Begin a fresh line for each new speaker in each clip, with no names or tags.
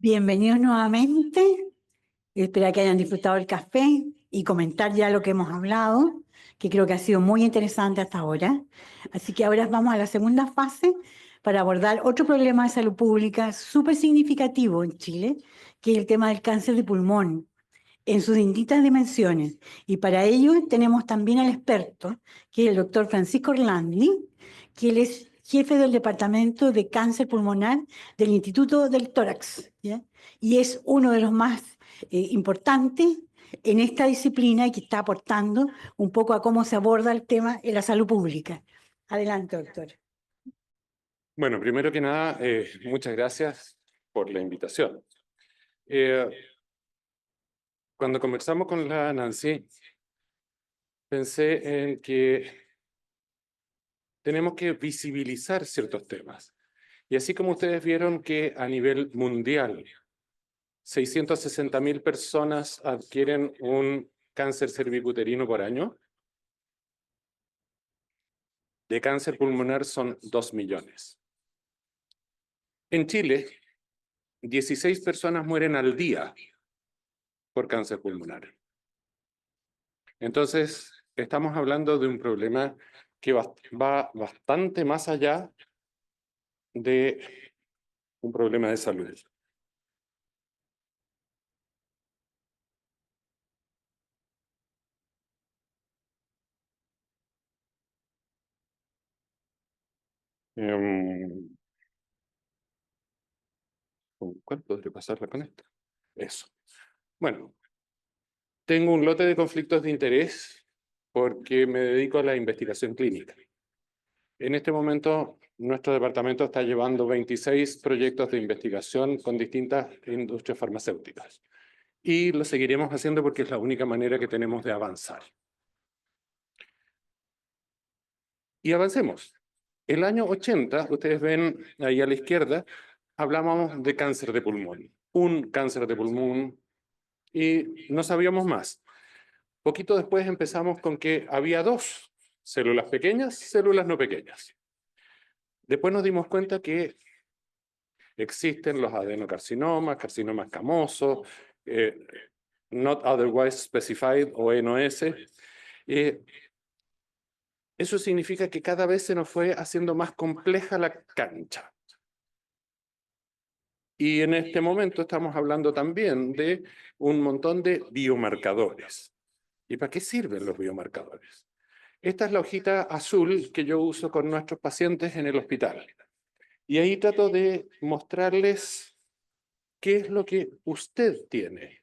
Bienvenidos nuevamente. Espero que hayan disfrutado el café y comentar ya lo que hemos hablado, que creo que ha sido muy interesante hasta ahora. Así que ahora vamos a la segunda fase para abordar otro problema de salud pública súper significativo en Chile, que es el tema del cáncer de pulmón en sus distintas dimensiones. Y para ello tenemos también al experto, que es el doctor Francisco Orlandi, que él es jefe del Departamento de Cáncer Pulmonar del Instituto del Tórax, ¿ya? Y es uno de los más importantes en esta disciplina y que está aportando un poco a cómo se aborda el tema en la salud pública. Adelante, doctor.
Bueno, primero que nada, muchas gracias por la invitación. Eh, Cuando conversamos con la Nancy, pensé en que tenemos que visibilizar ciertos temas. Y así como ustedes vieron que a nivel mundial 660.000 personas adquieren un cáncer cervicuterino por año, de cáncer pulmonar son 2 millones. En Chile, 16 personas mueren al día por cáncer pulmonar. Entonces, estamos hablando de un problema que va bastante más allá de un problema de salud. ¿Cuál podría pasarla con esto? Eso. Bueno, tengo un lote de conflictos de interés porque me dedico a la investigación clínica. En este momento, nuestro departamento está llevando 26 proyectos de investigación con distintas industrias farmacéuticas. Y lo seguiremos haciendo porque es la única manera que tenemos de avanzar. Y avancemos. El año 80, ustedes ven ahí a la izquierda, hablábamos de cáncer de pulmón. Un cáncer de pulmón y no sabíamos más. Poquito después empezamos con que había dos, células pequeñas, células no pequeñas. Después nos dimos cuenta que existen los adenocarcinomas, carcinomas camosos, not otherwise specified o NOS. Eso significa que cada vez se nos fue haciendo más compleja la cancha. Y en este momento estamos hablando también de un montón de biomarcadores. ¿Y para qué sirven los biomarcadores? Esta es la hojita azul que yo uso con nuestros pacientes en el hospital. Y ahí trato de mostrarles qué es lo que usted tiene.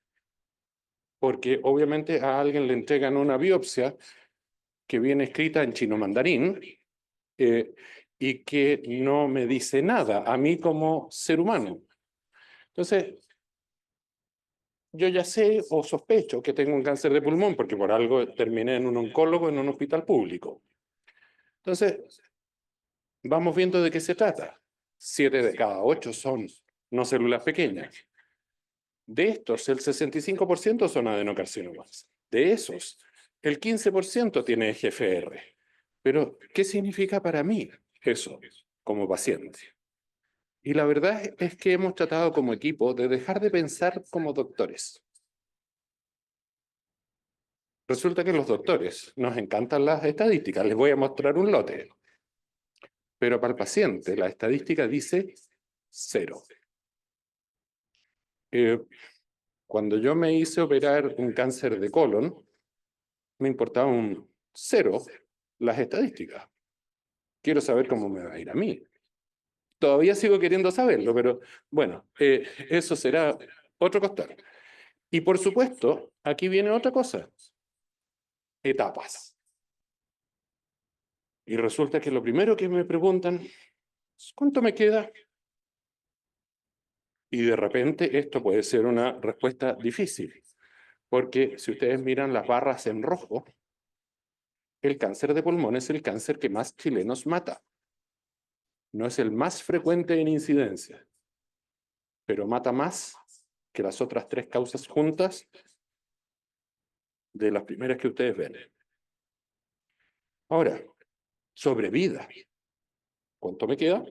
Porque obviamente a alguien le entregan una biopsia que viene escrita en chino mandarín y que no me dice nada a mí como ser humano. Entonces, yo ya sé o sospecho que tengo un cáncer de pulmón porque por algo terminé en un oncólogo en un hospital público. Entonces, vamos viendo de qué se trata. 7 de cada 8 son no células pequeñas. De estos, el 65% son adenocarcinomas. De esos, el 15% tiene EGFR. Pero, ¿qué significa para mí eso como paciente? Y la verdad es que hemos tratado como equipo de dejar de pensar como doctores. Resulta que los doctores nos encantan las estadísticas. Les voy a mostrar un lote. Pero para el paciente, la estadística dice 0. Cuando yo me hice operar un cáncer de colon, me importaba un 0 las estadísticas. Quiero saber cómo me va a ir a mí. Todavía sigo queriendo saberlo, pero bueno, eso será otro costal. Y por supuesto, aquí viene otra cosa. Etapas. Y resulta que lo primero que me preguntan es ¿cuánto me queda? Y de repente esto puede ser una respuesta difícil, porque si ustedes miran las barras en rojo, el cáncer de pulmón es el cáncer que más chilenos mata. No es el más frecuente en incidencia, pero mata más que las otras 3 causas juntas de las primeras que ustedes ven. Ahora, sobre vida. ¿Cuánto me queda?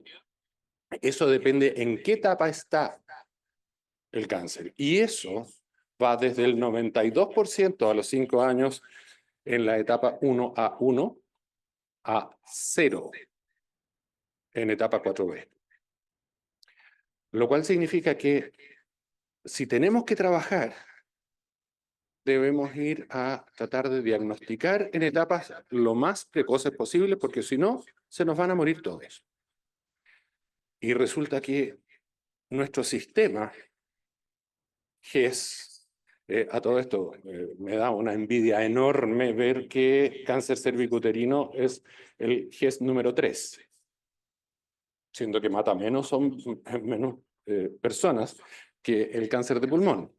Eso depende en qué etapa está el cáncer. Y eso va desde el 92% a los 5 años en la etapa 1A1 a 0 en etapa 4B. Lo cual significa que si tenemos que trabajar, debemos ir a tratar de diagnosticar en etapas lo más precoces posible, porque si no, se nos van a morir todos. Y resulta que nuestro sistema GES, a todo esto me da una envidia enorme ver que cáncer cervicuterino es el GES número 3, siendo que mata menos personas que el cáncer de pulmón.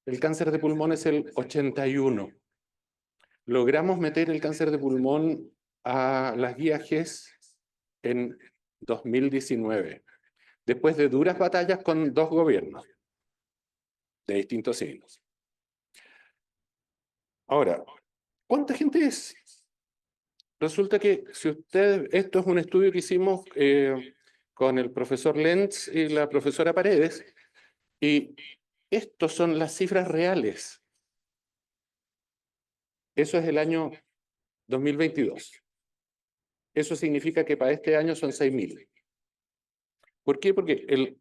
El cáncer de pulmón es el 81. Logramos meter el cáncer de pulmón a las guías GES en 2019, después de duras batallas con 2 gobiernos de distintos signos. Ahora, ¿cuánta gente es? Resulta que esto es un estudio que hicimos con el profesor Lenz y la profesora Paredes, y estos son las cifras reales. Eso es el año 2022. Eso significa que para este año son 6.000. ¿Por qué? Porque el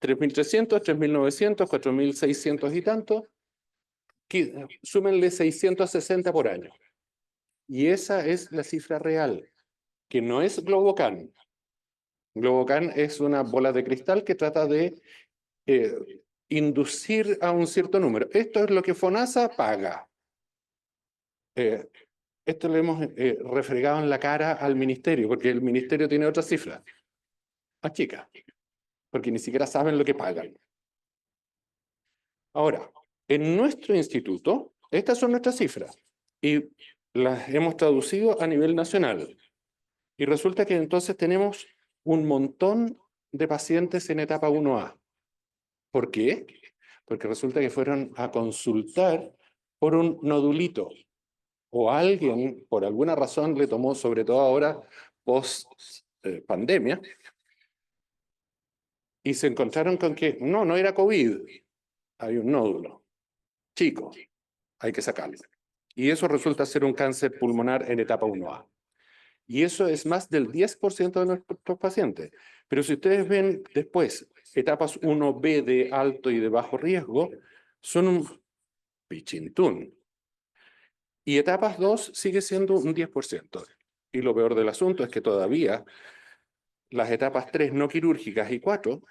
3.300, 3.900, 4.600 y tanto, súmenle 660 por año. Y esa es la cifra real, que no es Globocan. Globocan es una bola de cristal que trata de inducir a un cierto número. Esto es lo que FONASA paga. Esto lo hemos refregado en la cara al ministerio, porque el ministerio tiene otra cifra. Más chica, porque ni siquiera saben lo que pagan. Ahora, en nuestro instituto, estas son nuestras cifras y las hemos traducido a nivel nacional. Y resulta que entonces tenemos un montón de pacientes en etapa 1A. ¿Por qué? Porque resulta que fueron a consultar por un nodulito o alguien, por alguna razón, le tomó, sobre todo ahora, post pandemia, y se encontraron con que no era COVID, hay un nódulo chico, hay que sacarlo. Y eso resulta ser un cáncer pulmonar en etapa 1A. Y eso es más del 10% de nuestros pacientes. Pero si ustedes ven después, etapas 1B de alto y de bajo riesgo, son un pichintún. Y etapas 2 sigue siendo un 10%. Y lo peor del asunto es que todavía las etapas 3 no quirúrgicas y 4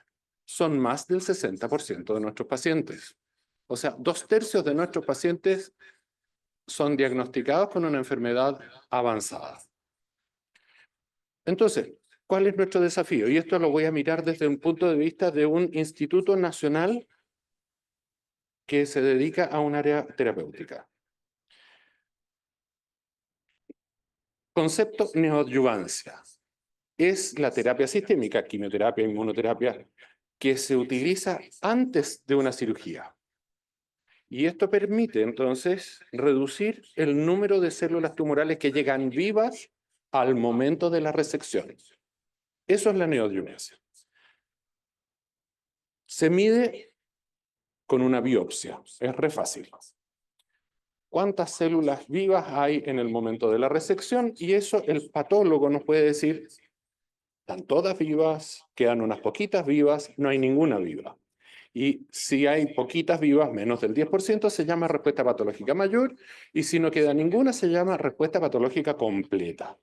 son más del 60% de nuestros pacientes. O sea, 2/3 de nuestros pacientes son diagnosticados con una enfermedad avanzada. Entonces, ¿cuál es nuestro desafío? Y esto lo voy a mirar desde un punto de vista de un instituto nacional que se dedica a un área terapéutica. Concepto neoadyuvancia. Es la terapia sistémica, quimioterapia, inmunoterapia, que se utiliza antes de una cirugía. Y esto permite entonces reducir el número de células tumorales que llegan vivas al momento de la resección. Eso es la neoadyuvancia. Se mide con una biopsia, es re fácil. ¿Cuántas células vivas hay en el momento de la resección? Y eso el patólogo nos puede decir, están todas vivas, quedan unas poquitas vivas, no hay ninguna viva. Y si hay poquitas vivas, menos del 10%, se llama respuesta patológica mayor, y si no queda ninguna, se llama respuesta patológica completa.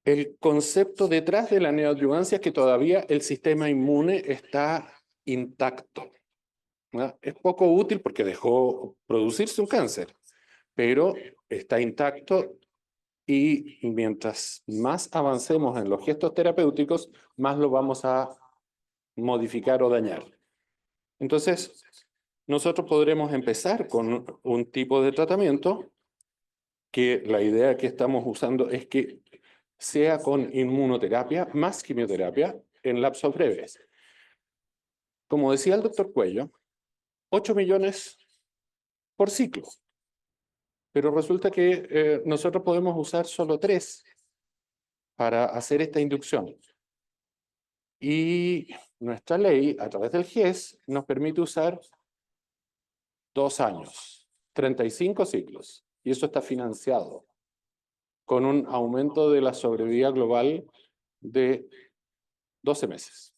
El concepto detrás de la neoadyuvancia es que todavía el sistema inmune está intacto, ¿no? Es poco útil porque dejó producirse un cáncer, pero está intacto y mientras más avancemos en los gestos terapéuticos, más lo vamos a modificar o dañar. Entonces, nosotros podremos empezar con un tipo de tratamiento que la idea que estamos usando es que sea con inmunoterapia más quimioterapia en lapsos breves. Como decía el doctor Cuello, 8 millones por ciclo. Pero resulta que nosotros podemos usar solo 3 para hacer esta inducción. Y nuestra ley, a través del GES, nos permite usar 2 años, 35 ciclos. Y eso está financiado con un aumento de la sobrevida global de 12 meses.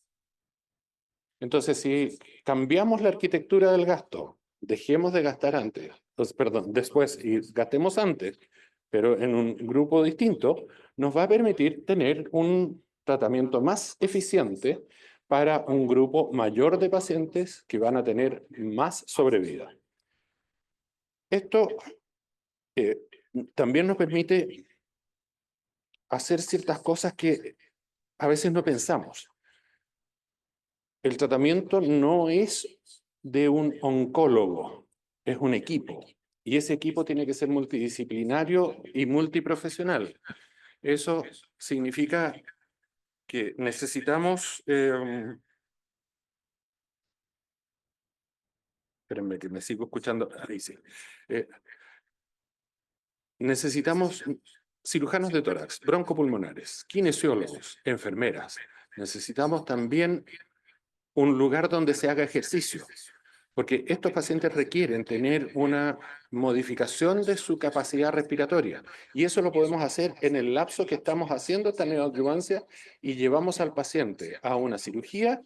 Entonces, si cambiamos la arquitectura del gasto, dejemos de gastar antes, perdón, después y gastemos antes, pero en un grupo distinto, nos va a permitir tener un tratamiento más eficiente para un grupo mayor de pacientes que van a tener más sobrevida. Esto también nos permite hacer ciertas cosas que a veces no pensamos. El tratamiento no es de un oncólogo, es un equipo. Y ese equipo tiene que ser multidisciplinario y multiprofesional. Eso significa que necesitamos, espérenme que me sigo escuchando, ahí sí. Necesitamos cirujanos de tórax, broncopulmonares, kinesiólogos, enfermeras. Necesitamos también un lugar donde se haga ejercicio, porque estos pacientes requieren tener una modificación de su capacidad respiratoria. Y eso lo podemos hacer en el lapso que estamos haciendo esta neoadyuvancia y llevamos al paciente a una cirugía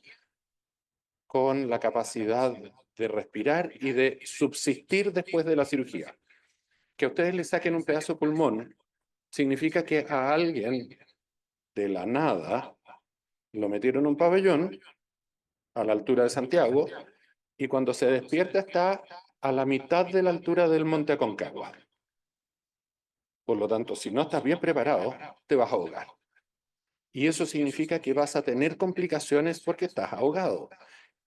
con la capacidad de respirar y de subsistir después de la cirugía. Que a ustedes le saquen un pedazo de pulmón significa que a alguien de la nada lo metieron en un pabellón a la altura de Santiago y cuando se despierta está a la mitad de la altura del Monte Aconcagua. Por lo tanto, si no estás bien preparado, te vas a ahogar. Y eso significa que vas a tener complicaciones porque estás ahogado.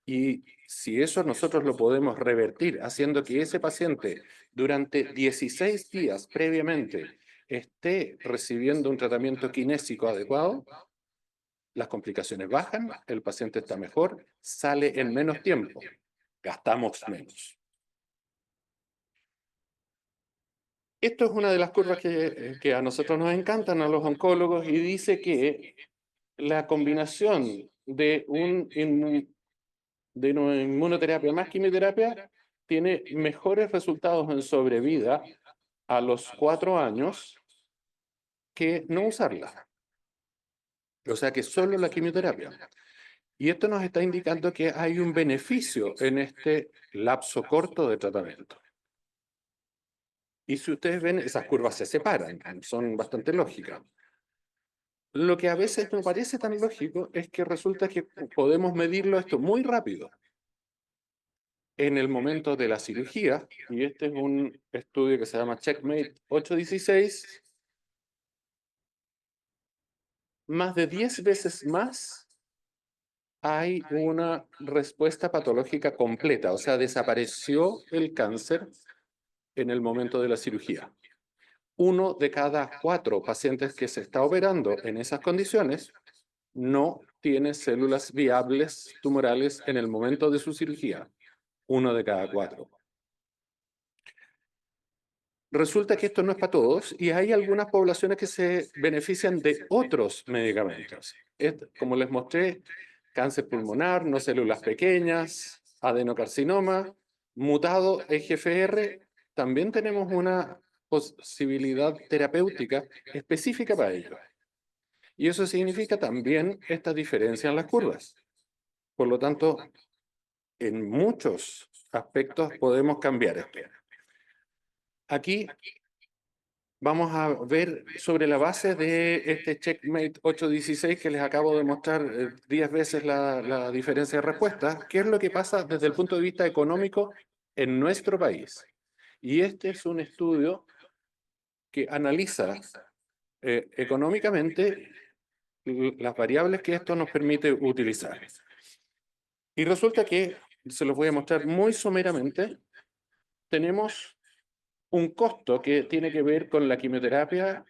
Y si eso nosotros lo podemos revertir haciendo que ese paciente durante 16 días previamente esté recibiendo un tratamiento kinésico adecuado, las complicaciones bajan, el paciente está mejor, sale en menos tiempo, gastamos menos. Esto es una de las curvas que a nosotros nos encantan, a los oncólogos, y dice que la combinación de una inmunoterapia más quimioterapia tiene mejores resultados en sobrevida a los 4 años que no usarla. O sea que solo la quimioterapia. Y esto nos está indicando que hay un beneficio en este lapso corto de tratamiento. Y si ustedes ven, esas curvas se separan, son bastante lógicas. Lo que a veces no parece tan lógico es que resulta que podemos medirlo esto muy rápido en el momento de la cirugía, y este es un estudio que se llama Checkmate 816, más de 10 veces más hay una respuesta patológica completa, o sea, desapareció el cáncer en el momento de la cirugía. 1 de cada 4 pacientes que se está operando en esas condiciones no tiene células viables tumorales en el momento de su cirugía. 1 de cada 4. Resulta que esto no es para todos y hay algunas poblaciones que se benefician de otros medicamentos. Como les mostré, cáncer pulmonar, no células pequeñas, adenocarcinoma, mutado EGFR, también tenemos una posibilidad terapéutica específica para ello. Y eso significa también esta diferencia en las curvas. Por lo tanto, en muchos aspectos podemos cambiar esto. Aquí vamos a ver sobre la base de este Checkmate 816 que les acabo de mostrar 10 veces la diferencia de respuesta, qué es lo que pasa desde el punto de vista económico en nuestro país. Y este es un estudio que analiza económicamente las variables que esto nos permite utilizar. Y resulta que, se los voy a mostrar muy someramente, tenemos un costo que tiene que ver con la quimioterapia,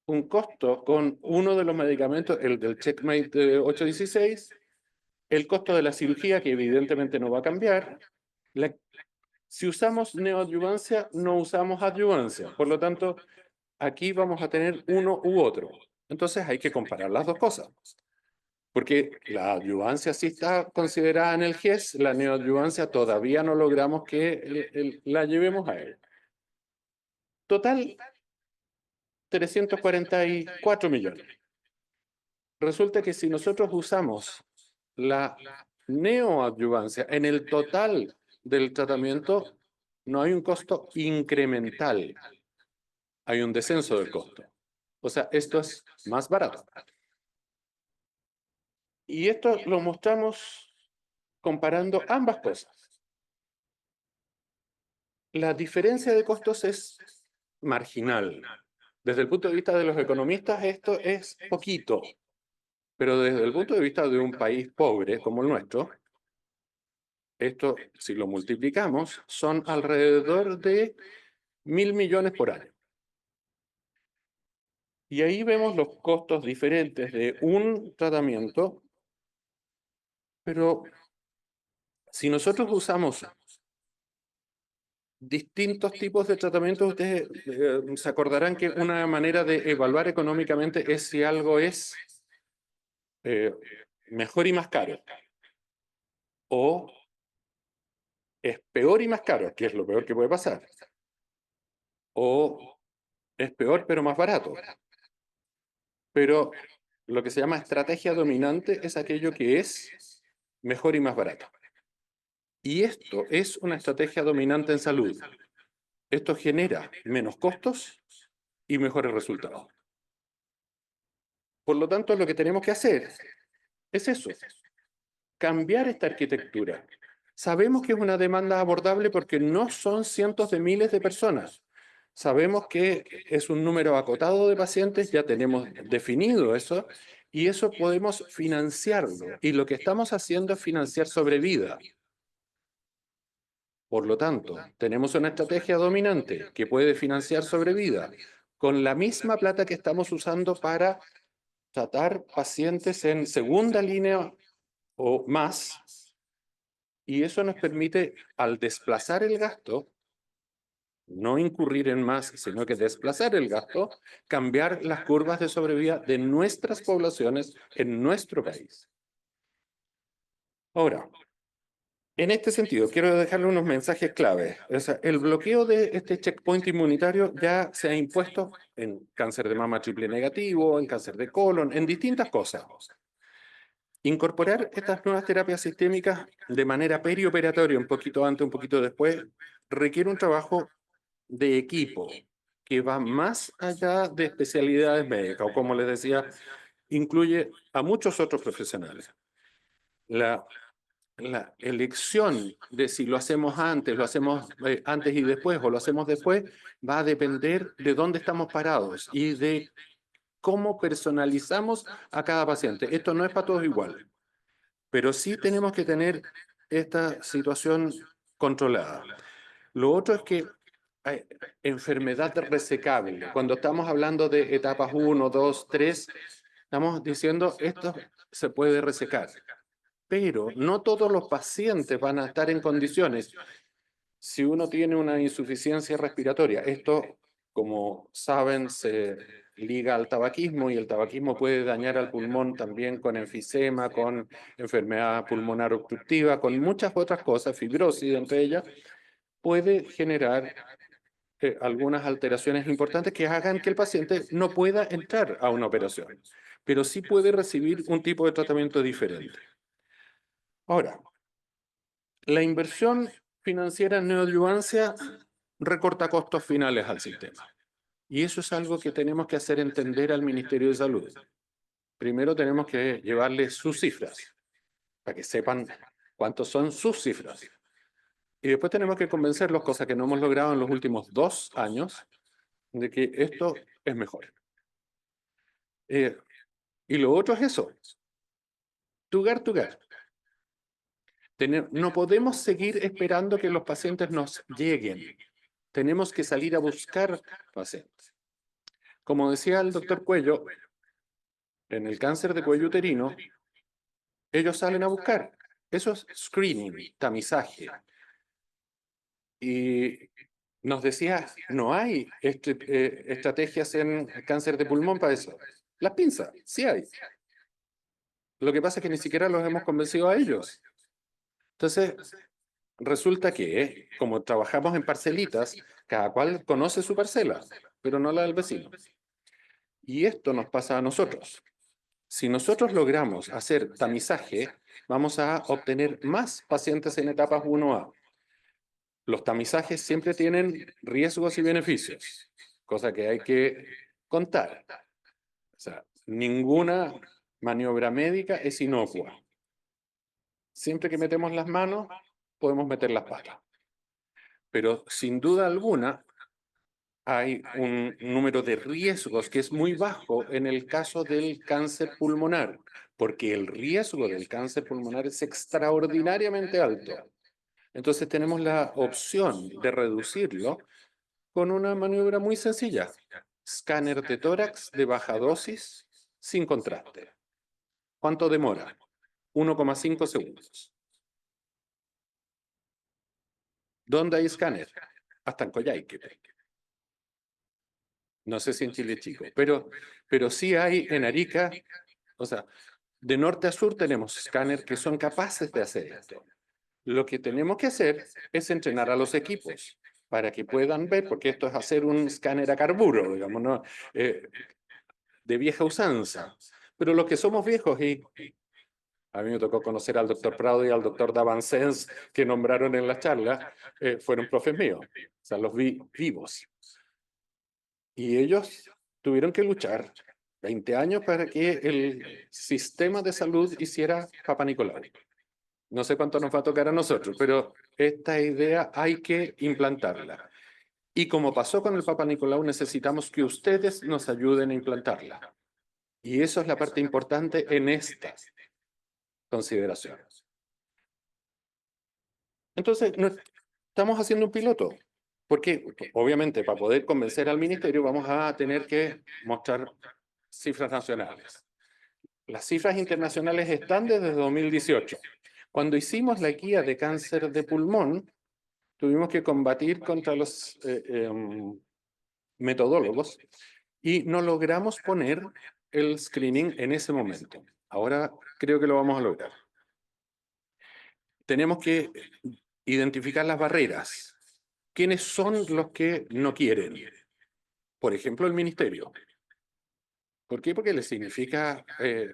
un costo con uno de los medicamentos, el del Checkmate 816, el costo de la cirugía, que evidentemente no va a cambiar. Si usamos neoadyuvancia, no usamos adyuvancia. Por lo tanto, aquí vamos a tener uno u otro. Entonces hay que comparar las dos cosas. Porque la adyuvancia sí está considerada en el GES, la neoadyuvancia todavía no logramos que la llevemos a él. Total, 344 millones. Resulta que si nosotros usamos la neoadyuvancia en el total del tratamiento, no hay un costo incremental, hay un descenso del costo. O sea, esto es más barato. Y esto lo mostramos comparando ambas cosas. La diferencia de costos es marginal. Desde el punto de vista de los economistas, esto es poquito. Pero desde el punto de vista de un país pobre como el nuestro, esto, si lo multiplicamos, son alrededor de 1.000 millones por año. Y ahí vemos los costos diferentes de un tratamiento, pero si nosotros usamos distintos tipos de tratamientos, ustedes se acordarán que una manera de evaluar económicamente es si algo es eh, mejor y más caro, o es peor y más caro, que es lo peor que puede pasar, o es peor pero más barato. Pero lo que se llama estrategia dominante es aquello que es mejor y más barato. Y esto es una estrategia dominante en salud. Esto genera menos costos y mejores resultados. Por lo tanto, lo que tenemos que hacer es eso, cambiar esta arquitectura. Sabemos que es una demanda abordable porque no son cientos de miles de personas. Sabemos que es un número acotado de pacientes, ya tenemos definido eso, y eso podemos financiarlo. Y lo que estamos haciendo es financiar sobre vida. Por lo tanto, tenemos una estrategia dominante que puede financiar sobre vida con la misma plata que estamos usando para tratar pacientes en segunda línea o más, y eso nos permite, al desplazar el gasto, no incurrir en más, sino que desplazar el gasto, cambiar las curvas de sobrevida de nuestras poblaciones en nuestro país. Ahora, en este sentido, quiero dejarle unos mensajes claves. O sea, el bloqueo de este checkpoint inmunitario ya se ha impuesto en cáncer de mama triple negativo, en cáncer de colon, en distintas cosas. Incorporar estas nuevas terapias sistémicas de manera perioperatoria, un poquito antes, un poquito después, requiere un trabajo de equipo que va más allá de especialidades médicas, o como les decía, incluye a muchos otros profesionales. La elección de si lo hacemos antes y después, o lo hacemos después, va a depender de dónde estamos parados y de cómo personalizamos a cada paciente. Esto no es para todos igual, pero sí tenemos que tener esta situación controlada. Lo otro es que hay enfermedad resecable. Cuando estamos hablando de etapas 1, 2, 3, estamos diciendo esto se puede resecar. Pero no todos los pacientes van a estar en condiciones. Si uno tiene una insuficiencia respiratoria, esto, como saben, se liga al tabaquismo, y el tabaquismo puede dañar al pulmón también con enfisema, con enfermedad pulmonar obstructiva, con muchas otras cosas, fibrosis entre ellas, puede generar algunas alteraciones importantes que hagan que el paciente no pueda entrar a una operación, pero sí puede recibir un tipo de tratamiento diferente. Ahora, la inversión financiera en neoadyuvancia recorta costos finales al sistema. Y eso es algo que tenemos que hacer entender al Ministerio de Salud. Primero tenemos que llevarles sus cifras, para que sepan cuántos son sus cifras. Y después tenemos que convencerlos, cosa que no hemos logrado en los últimos 2 años, de que esto es mejor. Y lo otro es eso, tugar, tugar. No podemos seguir esperando que los pacientes nos lleguen. Tenemos que salir a buscar pacientes. Como decía el doctor Cuello, en el cáncer de cuello uterino, ellos salen a buscar. Eso es screening, tamizaje. Y nos decía, no hay estrategias en cáncer de pulmón para eso. Las pinzas, sí hay. Lo que pasa es que ni siquiera los hemos convencido a ellos. Entonces, resulta que, como trabajamos en parcelitas, cada cual conoce su parcela, pero no la del vecino. Y esto nos pasa a nosotros. Si nosotros logramos hacer tamizaje, vamos a obtener más pacientes en etapas 1A. Los tamizajes siempre tienen riesgos y beneficios, cosa que hay que contar. O sea, ninguna maniobra médica es inocua. Siempre que metemos las manos, podemos meter las patas. Pero sin duda alguna, hay un número de riesgos que es muy bajo en el caso del cáncer pulmonar, porque el riesgo del cáncer pulmonar es extraordinariamente alto. Entonces tenemos la opción de reducirlo con una maniobra muy sencilla. Escáner de tórax de baja dosis sin contraste. ¿Cuánto demora? 1,5 segundos. ¿Dónde hay escáner? Hasta en Coyhaique. No sé si en Chile Chico, pero sí hay en Arica, o sea, de norte a sur tenemos escáner que son capaces de hacer esto. Lo que tenemos que hacer es entrenar a los equipos para que puedan ver, porque esto es hacer un escáner a carburo, digamos, ¿no? De vieja usanza. Pero los que somos viejos, y a mí me tocó conocer al doctor Prado y al doctor Davancens, que nombraron en la charla, fueron profes míos, o sea, los vi vivos. Y ellos tuvieron que luchar 20 años para que el sistema de salud hiciera Papa Nicolau. No sé cuánto nos va a tocar a nosotros, pero esta idea hay que implantarla. Y como pasó con el Papa Nicolau, necesitamos que ustedes nos ayuden a implantarla. Y eso es la parte importante en estas consideraciones. Entonces, no, estamos haciendo un piloto. Porque, obviamente, para poder convencer al ministerio vamos a tener que mostrar cifras nacionales. Las cifras internacionales están desde 2018. Cuando hicimos la guía de cáncer de pulmón, tuvimos que combatir contra los metodólogos y no logramos poner el screening en ese momento. Ahora creo que lo vamos a lograr. Tenemos que identificar las barreras. ¿Quiénes son los que no quieren? Por ejemplo, el ministerio. ¿Por qué? Porque le significa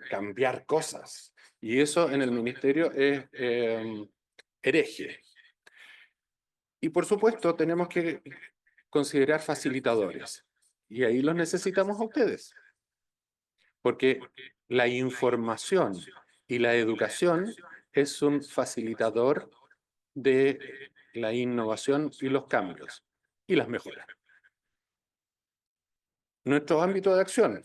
cambiar cosas. Y eso en el ministerio es hereje. Y por supuesto, tenemos que considerar facilitadores. Y ahí los necesitamos a ustedes. Porque la información y la educación es un facilitador de la innovación y los cambios y las mejoras. Nuestro ámbito de acción.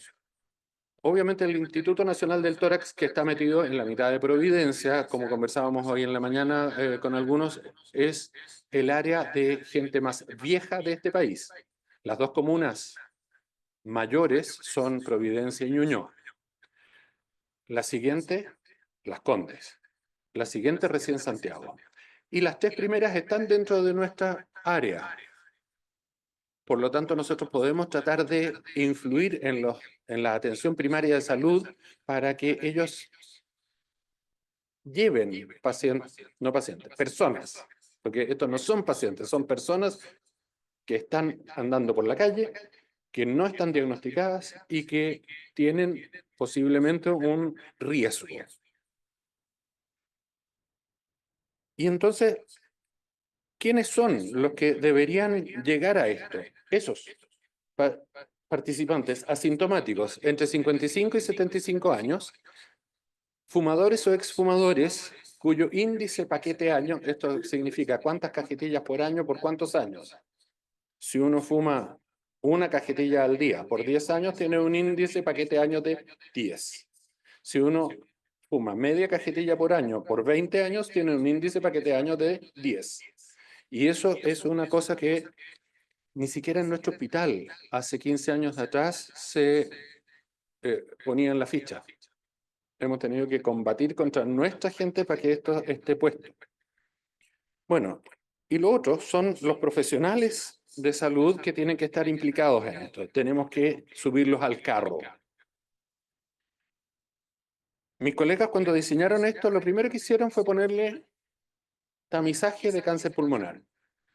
Obviamente el Instituto Nacional del Tórax, que está metido en la mitad de Providencia, como conversábamos hoy en la mañana con algunos, es el área de gente más vieja de este país. Las dos comunas mayores son Providencia y Ñuñoa. La siguiente, Las Condes. La siguiente, recién Santiago. Y las tres primeras están dentro de nuestra área. Por lo tanto, nosotros podemos tratar de influir en la atención primaria de salud para que ellos lleven pacientes, no pacientes, personas, porque estos no son pacientes, son personas que están andando por la calle, que no están diagnosticadas y que tienen posiblemente un riesgo. Y entonces, ¿quiénes son los que deberían llegar a esto? Esos participantes asintomáticos entre 55 y 75 años, fumadores o exfumadores cuyo índice paquete año, esto significa cuántas cajetillas por año por cuántos años. Si uno fuma una cajetilla al día por 10 años, tiene un índice paquete año de 10. Si uno fuma media cajetilla por año por 20 años, tiene un índice paquete año de 10. Y eso es una cosa que ni siquiera en nuestro hospital, hace 15 años atrás, se ponía en la ficha. Hemos tenido que combatir contra nuestra gente para que esto esté puesto. Bueno, y lo otro son los profesionales de salud que tienen que estar implicados en esto. Tenemos que subirlos al carro. Mis colegas cuando diseñaron esto, lo primero que hicieron fue ponerle tamizaje de cáncer pulmonar.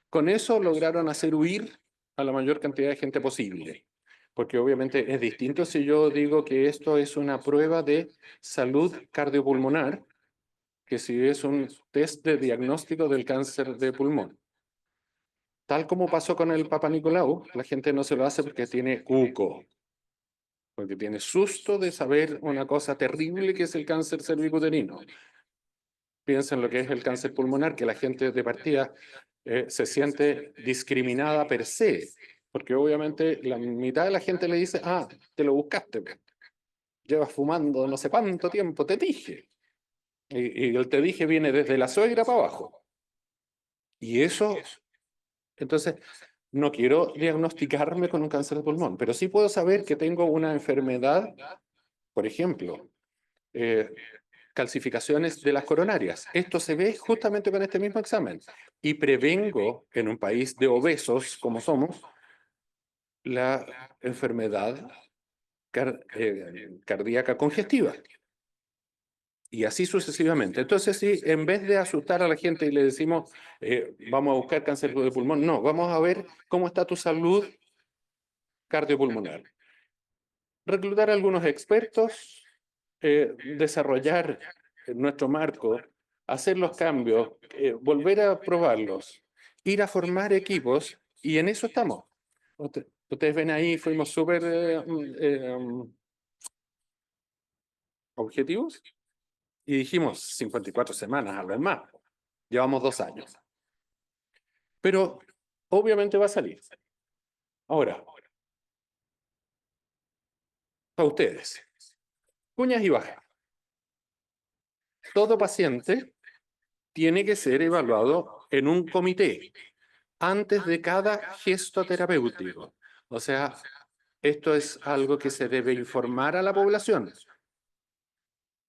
Con eso lograron hacer huir a la mayor cantidad de gente posible, porque obviamente es distinto si yo digo que esto es una prueba de salud cardiopulmonar, que si es un test de diagnóstico del cáncer de pulmón. Tal como pasó con el Papa Nicolau, la gente no se lo hace porque tiene cuco, porque tiene susto de saber una cosa terrible que es el cáncer cervicuterino. Piensa en lo que es el cáncer pulmonar, que la gente de partida se siente discriminada per se, porque obviamente la mitad de la gente le dice, ah, te lo buscaste, llevas fumando no sé cuánto tiempo, te dije. Y el te dije viene desde la suegra para abajo. Y eso, entonces, no quiero diagnosticarme con un cáncer de pulmón, pero sí puedo saber que tengo una enfermedad, por ejemplo, eh, calcificaciones de las coronarias. Esto se ve justamente con este mismo examen. Y prevengo, en un país de obesos como somos, la enfermedad cardíaca congestiva. Y así sucesivamente. Entonces, sí, en vez de asustar a la gente y le decimos, vamos a buscar cáncer de pulmón, no, vamos a ver cómo está tu salud cardiopulmonar. Reclutar a algunos expertos, desarrollar nuestro marco, hacer los cambios, volver a probarlos, ir a formar equipos, y en eso estamos. Ustedes ven ahí, fuimos súper objetivos y dijimos 54 semanas, a lo más. Llevamos 2 años. Pero obviamente va a salir. Ahora, para ustedes, cuñas y bajas. Todo paciente tiene que ser evaluado en un comité antes de cada gesto terapéutico. O sea, esto es algo que se debe informar a la población.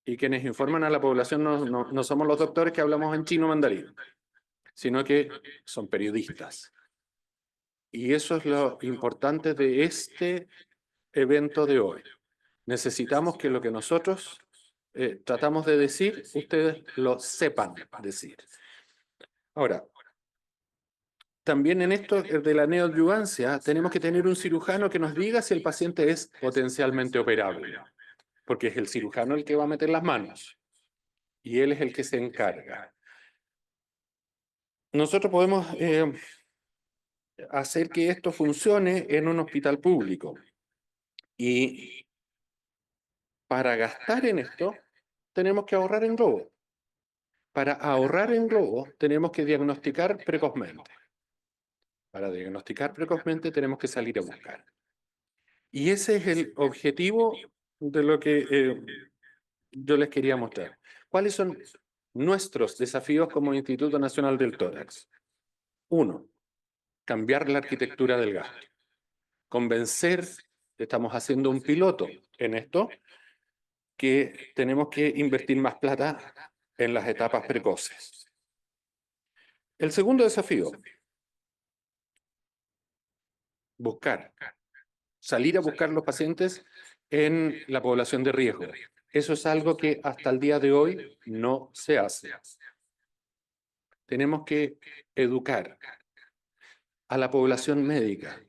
Y quienes informan a la población no somos los doctores que hablamos en chino mandarín, sino que son periodistas. Y eso es lo importante de este evento de hoy. Necesitamos que lo que nosotros tratamos de decir, ustedes lo sepan decir. Ahora, también en esto de la neoadyuvancia tenemos que tener un cirujano que nos diga si el paciente es potencialmente operable, porque es el cirujano el que va a meter las manos y él es el que se encarga. Nosotros podemos hacer que esto funcione en un hospital público y para gastar en esto tenemos que ahorrar en globo. Para ahorrar en globo tenemos que diagnosticar precozmente. Para diagnosticar precozmente tenemos que salir a buscar. Y ese es el objetivo de lo que yo les quería mostrar. ¿Cuáles son nuestros desafíos como Instituto Nacional del Tórax? 1, cambiar la arquitectura del gasto. Convencer, estamos haciendo un piloto en esto, que tenemos que invertir más plata en las etapas precoces. El segundo desafío, buscar, salir a buscar los pacientes en la población de riesgo. Eso es algo que hasta el día de hoy no se hace. Tenemos que educar a la población médica.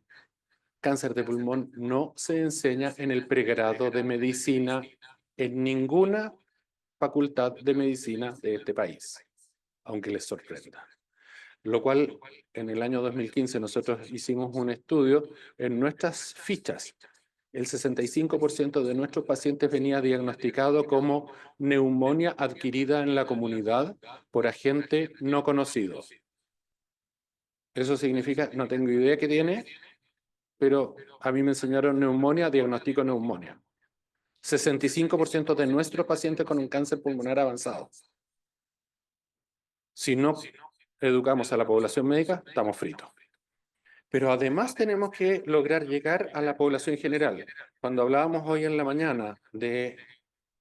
Cáncer de pulmón no se enseña en el pregrado de medicina en ninguna facultad de medicina de este país, aunque les sorprenda. Lo cual, en el año 2015 nosotros hicimos un estudio en nuestras fichas. El 65% de nuestros pacientes venía diagnosticado como neumonía adquirida en la comunidad por agente no conocido. Eso significa, no tengo idea qué tiene, pero a mí me enseñaron neumonía, diagnostico neumonía. 65% de nuestros pacientes con un cáncer pulmonar avanzado. Si no educamos a la población médica, estamos fritos. Pero además tenemos que lograr llegar a la población general. Cuando hablábamos hoy en la mañana de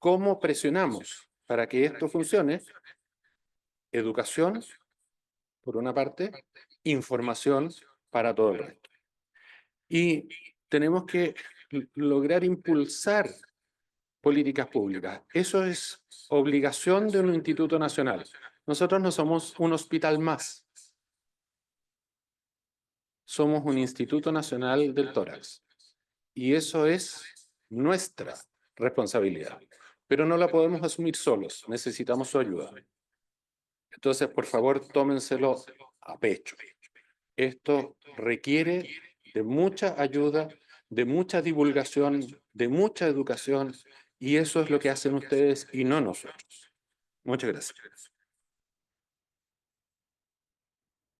cómo presionamos para que esto funcione, educación, por una parte, información para todo el resto. Y tenemos que lograr impulsar políticas públicas. Eso es obligación de un instituto nacional. Nosotros no somos un hospital más. Somos un Instituto Nacional del Tórax. Y eso es nuestra responsabilidad. Pero no la podemos asumir solos. Necesitamos su ayuda. Entonces, por favor, tómenselo a pecho. Esto requiere de mucha ayuda, de mucha divulgación, de mucha educación, y eso es lo que hacen ustedes y no nosotros. Muchas gracias.